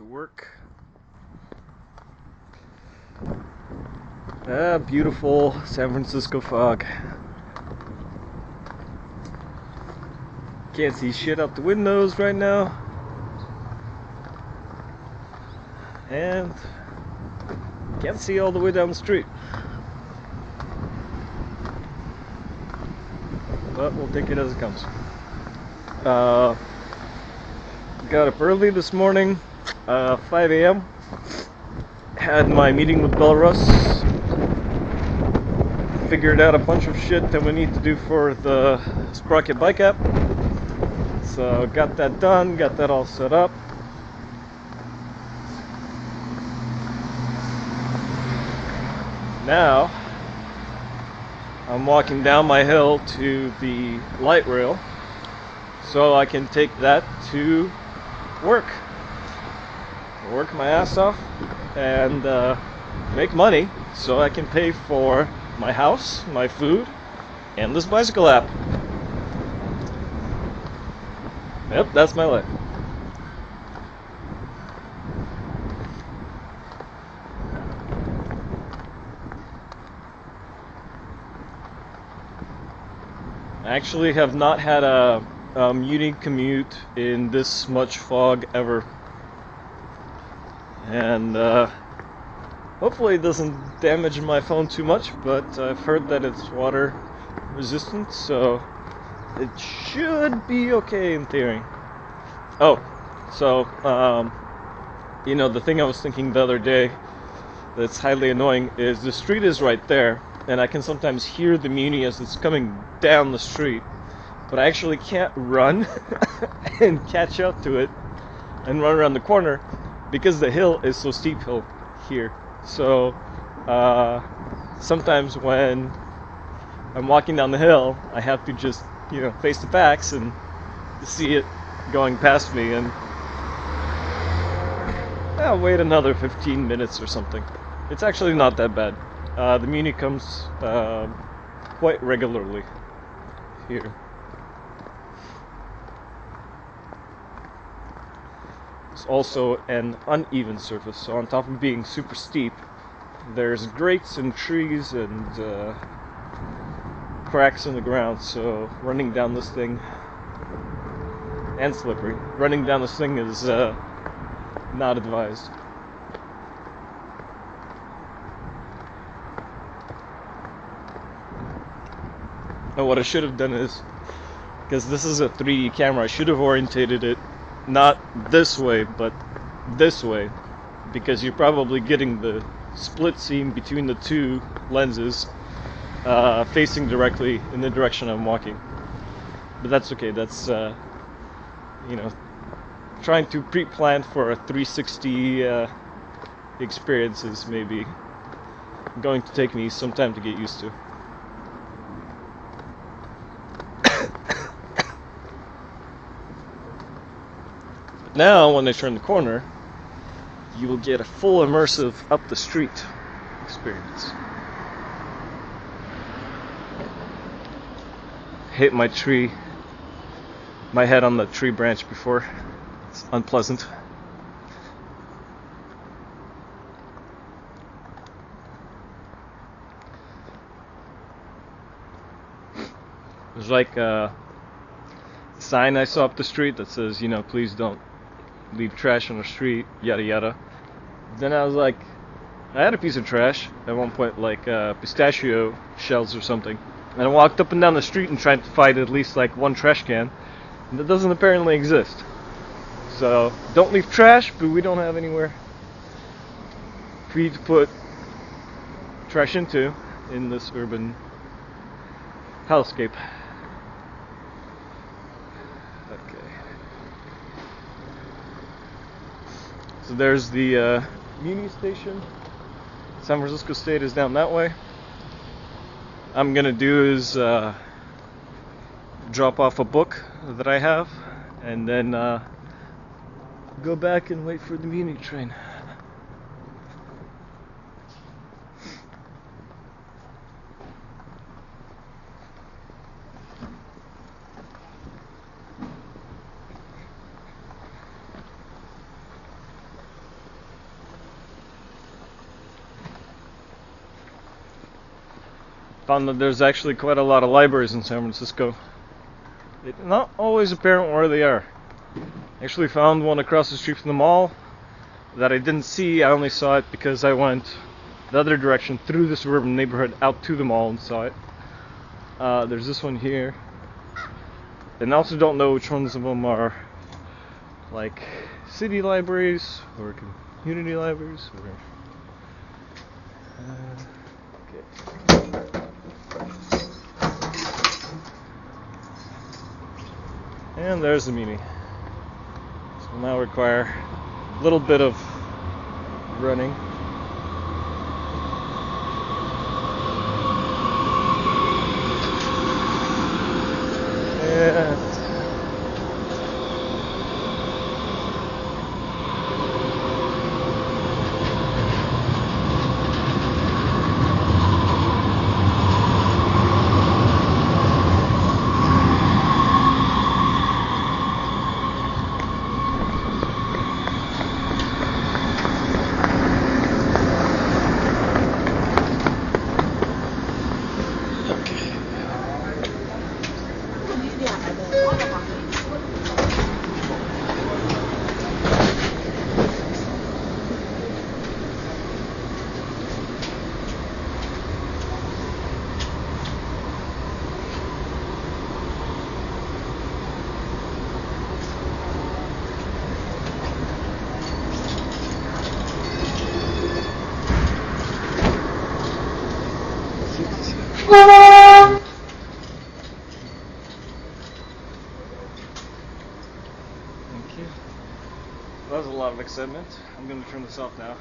to work. Beautiful San Francisco fog. Can't see shit out the windows right now. And can't see all the way down the street. But we'll take it as it comes. Got up early this morning, 5 a.m. Had my meeting with Belarus. Figured out a bunch of shit that we need to do for the Sprocket bike app. So got that done, got that all set up. Now I'm walking down my hill to the light rail so I can take that to work my ass off and make money so I can pay for my house, my food, and this bicycle app. Yep, that's my life. I actually have not had a MUNI commute in this much fog ever. And hopefully it doesn't damage my phone too much, but I've heard that it's water resistant, so it should be okay in theory. Oh, so you know, the thing I was thinking the other day that's highly annoying is the street is right there, and I can sometimes hear the MUNI as it's coming down the street, but I actually can't run and catch up to it and run around the corner because the hill is so steep here. So sometimes when I'm walking down the hill, I have to just, you know, face the facts and see it going past me, and I'll wait another 15 minutes or something. It's actually not that bad. The MUNI comes quite regularly here. It's also an uneven surface, so on top of being super steep, there's grates and trees and cracks in the ground, so running down this thing, and slippery, running down this thing is not advised. Now what I should have done is, because this is a 3D camera, I should have orientated it not this way, but this way, because you're probably getting the split seam between the two lenses facing directly in the direction I'm walking. But that's okay. That's you know, trying to pre-plan for a 360 experience is maybe going to take me some time to get used to. Now, when I turn the corner, you will get a full immersive up the street experience. Hit my tree, my head on the tree branch before. It's unpleasant. There's like a sign I saw up the street that says, you know, please don't leave trash on the street, yada yada. Then I was like, I had a piece of trash at one point, like pistachio shells or something, and I walked up and down the street and tried to find at least like one trash can, and that doesn't apparently exist. So don't leave trash, but we don't have anywhere for you to put trash into in this urban hellscape. So there's the MUNI station. San Francisco State is down that way. I'm gonna do is drop off a book that I have, and then go back and wait for the MUNI train. found that there's actually quite a lot of libraries in San Francisco. It's not always apparent where they are. I actually found one across the street from the mall that I didn't see. I only saw it because I went the other direction through the suburban neighborhood out to the mall and saw it. There's this one here. And I also don't know which ones of them are like city libraries or community libraries or okay. And there's the MUNI. So we'll now require a little bit of running. And thank you. That was a lot of excitement. I'm going to turn this off now.